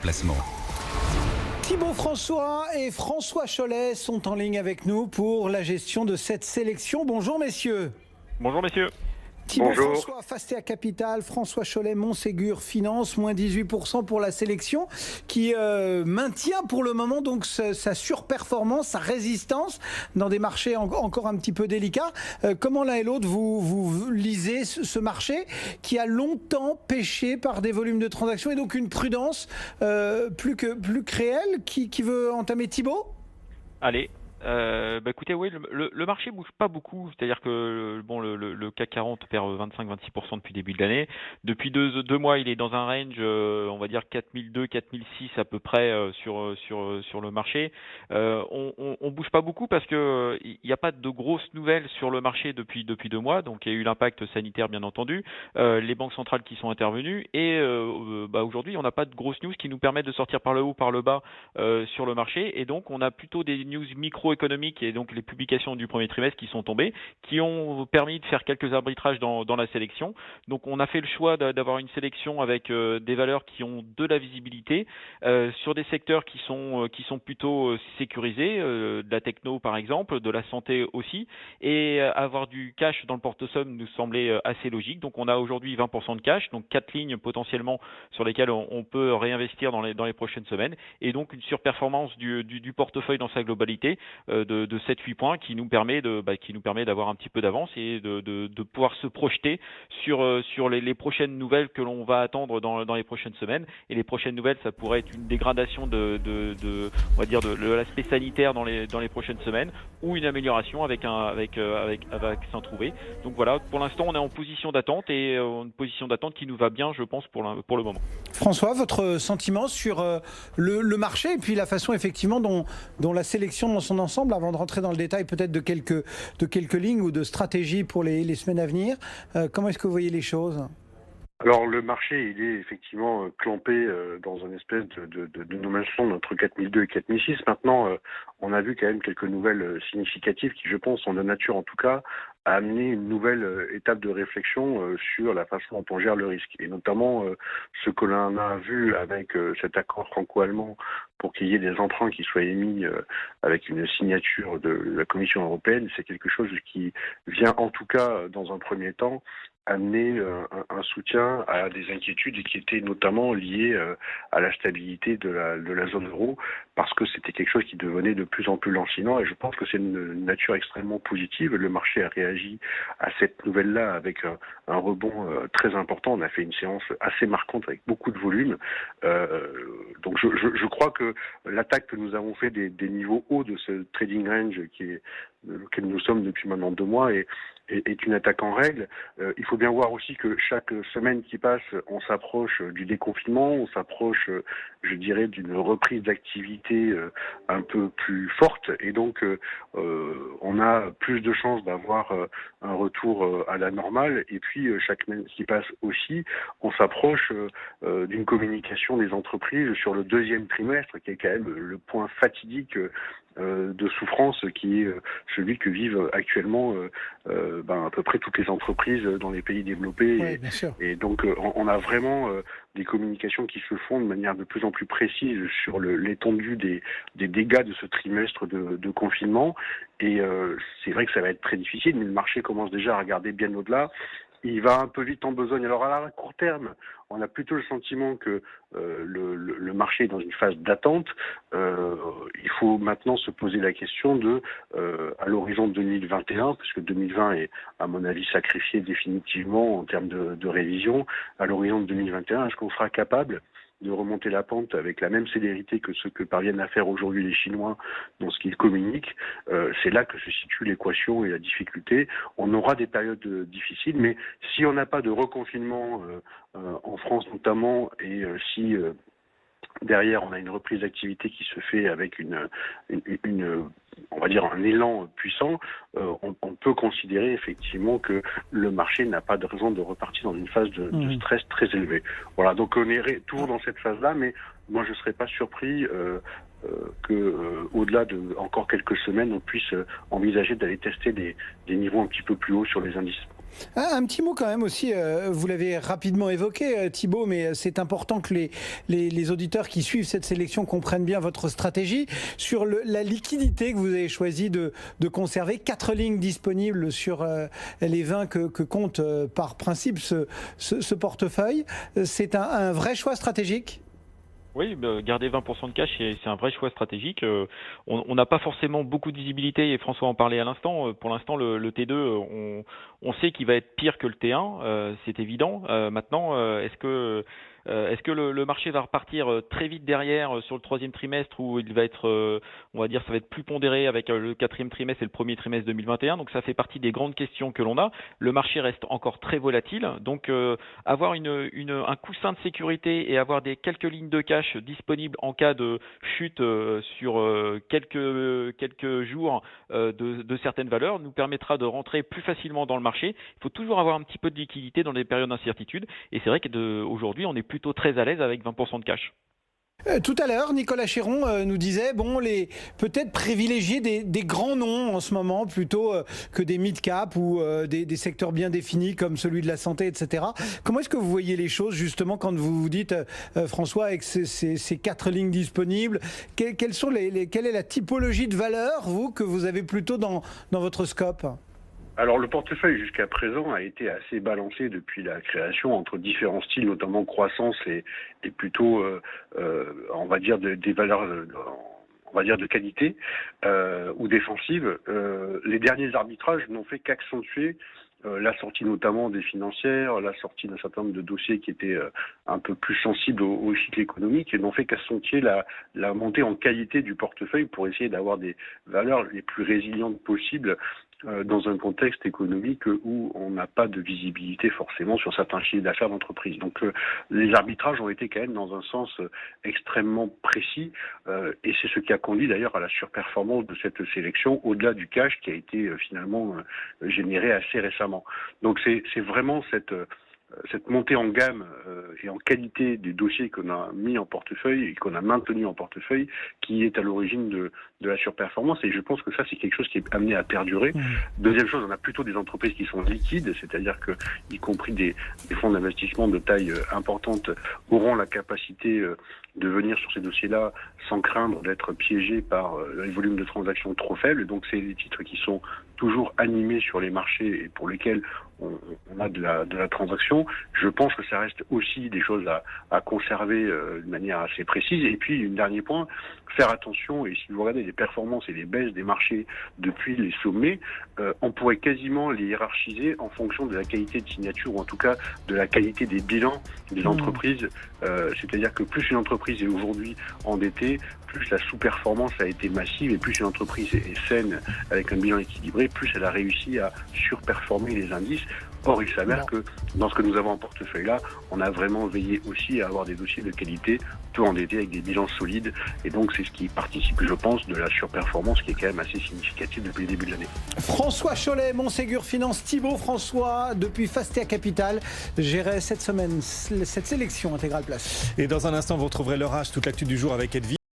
Placement. Thibaut François et François Chollet sont en ligne avec nous pour la gestion de cette sélection. Bonjour messieurs. Bonjour messieurs. Thibaut Bonjour. François, Fastea Capital, François Chollet, Montségur Finance, moins 18% pour la sélection qui maintient pour le moment donc sa surperformance, sa résistance dans des marchés encore un petit peu délicats. Comment l'un et l'autre vous lisez ce marché qui a longtemps pêché par des volumes de transactions et donc une prudence plus que réelle qui veut entamer Thibaut? Allez. Écoutez, oui, le marché bouge pas beaucoup, c'est-à-dire que le CAC 40 perd 25-26% depuis le début de l'année. Depuis deux mois, il est dans un range, on va dire 4002, 4006 à peu près sur le marché. On bouge pas beaucoup parce que il n'y a pas de grosses nouvelles sur le marché depuis 2 mois. Donc il y a eu l'impact sanitaire bien entendu, les banques centrales qui sont intervenues et aujourd'hui on n'a pas de grosses news qui nous permettent de sortir par le haut, par le bas sur le marché, et donc on a plutôt des news microéconomiques et donc les publications du premier trimestre qui sont tombées, qui ont permis de faire quelques arbitrages dans la sélection. Donc on a fait le choix d'avoir une sélection avec des valeurs qui ont de la visibilité sur des secteurs qui sont plutôt sécurisés, de la techno par exemple, de la santé aussi, et avoir du cash dans le portefeuille nous semblait assez logique. Donc on a aujourd'hui 20% de cash, donc 4 lignes potentiellement sur lesquelles on peut réinvestir dans les prochaines semaines, et donc une surperformance du portefeuille dans sa globalité de 7-8 points qui nous permet d'avoir un petit peu d'avance et de pouvoir se projeter sur les prochaines nouvelles que l'on va attendre dans les prochaines semaines. Et les prochaines nouvelles, ça pourrait être une dégradation on va dire de l'aspect sanitaire dans les prochaines semaines, ou une amélioration avec un vaccin trouvé. Donc voilà, pour l'instant on est en position d'attente, et une position d'attente qui nous va bien, je pense, pour le moment. François, votre sentiment sur le marché et puis la façon effectivement dont la sélection dans son ensemble, avant de rentrer dans le détail peut-être de quelques lignes ou de stratégies pour les semaines à venir, comment est-ce que vous voyez les choses ? Alors le marché, il est effectivement clampé dans une espèce de no man's land entre 4002 et 4006. Maintenant, on a vu quand même quelques nouvelles significatives qui, je pense, sont de nature en tout cas à amener une nouvelle étape de réflexion sur la façon dont on gère le risque. Et notamment ce que l'on a vu avec cet accord franco-allemand pour qu'il y ait des emprunts qui soient émis avec une signature de la Commission européenne, c'est quelque chose qui vient en tout cas dans un premier temps amener un soutien à des inquiétudes qui étaient notamment liées à la stabilité de la zone euro, parce que c'était quelque chose qui devenait de plus en plus lancinant, et je pense que c'est une nature extrêmement positive. Le marché a réagi à cette nouvelle-là avec un rebond très important. On a fait une séance assez marquante avec beaucoup de volume. Donc je crois que l'attaque que nous avons fait des niveaux hauts de ce trading range lequel nous sommes depuis maintenant 2 mois est une attaque en règle. Il faut bien voir aussi que chaque semaine qui passe, on s'approche du déconfinement, on s'approche, je dirais, d'une reprise d'activité un peu plus forte, et donc on a plus de chances d'avoir un retour à la normale. Et puis chaque semaine qui passe aussi, on s'approche d'une communication des entreprises sur le deuxième trimestre, qui est quand même le point fatidique de souffrance, qui est celui que vivent actuellement à peu près toutes les entreprises dans les pays développés. Oui, bien sûr. Et donc on a vraiment des communications qui se font de manière de plus en plus précise sur l'étendue des dégâts de ce trimestre de confinement. Et c'est vrai que ça va être très difficile, mais le marché commence déjà à regarder bien au-delà. Il va un peu vite en besogne. Alors à court terme, on a plutôt le sentiment que le marché est dans une phase d'attente. Il faut maintenant se poser la question à l'horizon 2021, puisque 2020 est, à mon avis, sacrifié définitivement en termes de révision. À l'horizon de 2021, est-ce qu'on sera capable de remonter la pente avec la même célérité que ce que parviennent à faire aujourd'hui les Chinois dans ce qu'ils communiquent? C'est là que se situe l'équation et la difficulté. On aura des périodes difficiles, mais si on n'a pas de reconfinement en France notamment, et si derrière on a une reprise d'activité qui se fait avec on va dire un élan puissant, on peut considérer effectivement que le marché n'a pas de raison de repartir dans une phase de stress très élevée. Voilà, donc on est toujours dans cette phase-là, mais moi je ne serais pas surpris au-delà de encore quelques semaines, on puisse envisager d'aller tester des niveaux un petit peu plus hauts sur les indices. Un petit mot quand même aussi, vous l'avez rapidement évoqué Thibaut, mais c'est important que les auditeurs qui suivent cette sélection comprennent bien votre stratégie sur la liquidité que vous avez choisi de conserver. 4 lignes disponibles sur les 20 que compte par principe ce portefeuille. C'est un vrai choix stratégique ? Oui, garder 20% de cash, c'est un vrai choix stratégique. On n'a pas forcément beaucoup de visibilité, et François en parlait à l'instant. Pour l'instant, le T2, on sait qu'il va être pire que le T1, c'est évident. Maintenant, est-ce que le marché va repartir très vite derrière sur le troisième trimestre, où il va être, on va dire, ça va être plus pondéré avec le quatrième trimestre et le premier trimestre 2021. Donc ça fait partie des grandes questions que l'on a. Le marché reste encore très volatile, donc avoir un coussin de sécurité et avoir quelques lignes de cash disponibles en cas de chute sur quelques jours de certaines valeurs nous permettra de rentrer plus facilement dans le marché. Il faut toujours avoir un petit peu de liquidité dans des périodes d'incertitude, et c'est vrai qu'aujourd'hui on est plutôt très à l'aise avec 20% de cash. Tout à l'heure, Nicolas Chéron nous disait peut-être privilégier des grands noms en ce moment plutôt que des mid-cap ou des secteurs bien définis comme celui de la santé, etc. Comment est-ce que vous voyez les choses justement quand vous vous dites, François, avec ces 4 lignes disponibles, quelle est la typologie de valeur, que vous avez plutôt dans votre scope ? Alors le portefeuille jusqu'à présent a été assez balancé depuis la création entre différents styles, notamment croissance et plutôt, on va dire, des valeurs, on va dire, de qualité ou défensive. Les derniers arbitrages n'ont fait qu'accentuer la sortie notamment des financières, la sortie d'un certain nombre de dossiers qui étaient un peu plus sensibles au cycle économique, et n'ont fait qu'accentuer la montée en qualité du portefeuille pour essayer d'avoir des valeurs les plus résilientes possibles dans un contexte économique où on n'a pas de visibilité forcément sur certains chiffres d'affaires d'entreprise. Donc les arbitrages ont été quand même dans un sens extrêmement précis, et c'est ce qui a conduit d'ailleurs à la surperformance de cette sélection au-delà du cash qui a été finalement généré assez récemment. Donc c'est vraiment cette montée en gamme et en qualité des dossiers qu'on a mis en portefeuille et qu'on a maintenu en portefeuille qui est à l'origine de la surperformance, et je pense que ça c'est quelque chose qui est amené à perdurer. Deuxième chose, on a plutôt des entreprises qui sont liquides, c'est-à-dire que y compris des fonds d'investissement de taille importante auront la capacité de venir sur ces dossiers-là sans craindre d'être piégés par les volumes de transactions trop faibles. Donc c'est des titres qui sont toujours animés sur les marchés et pour lesquels on a de la transaction. Je pense que ça reste aussi des choses à conserver de manière assez précise. Et puis, un dernier point, faire attention, et si vous regardez les performances et les baisses des marchés depuis les sommets, on pourrait quasiment les hiérarchiser en fonction de la qualité de signature, ou en tout cas de la qualité des bilans des entreprises. C'est-à-dire que plus une entreprise est aujourd'hui endettée, plus la sous-performance a été massive, et plus une entreprise est saine avec un bilan équilibré, plus elle a réussi à surperformer les indices. Or, il s'avère que dans ce que nous avons en portefeuille là, on a vraiment veillé aussi à avoir des dossiers de qualité, peu endettés, avec des bilans solides. Et donc, c'est ce qui participe, je pense, de la surperformance qui est quand même assez significative depuis le début de l'année. François Chollet, Montségur Finance, Thibaut François, depuis Fastea Capital, gérait cette semaine cette sélection Intégrale Place. Et dans un instant, vous retrouverez l'orage, toute l'actu du jour avec Edwige.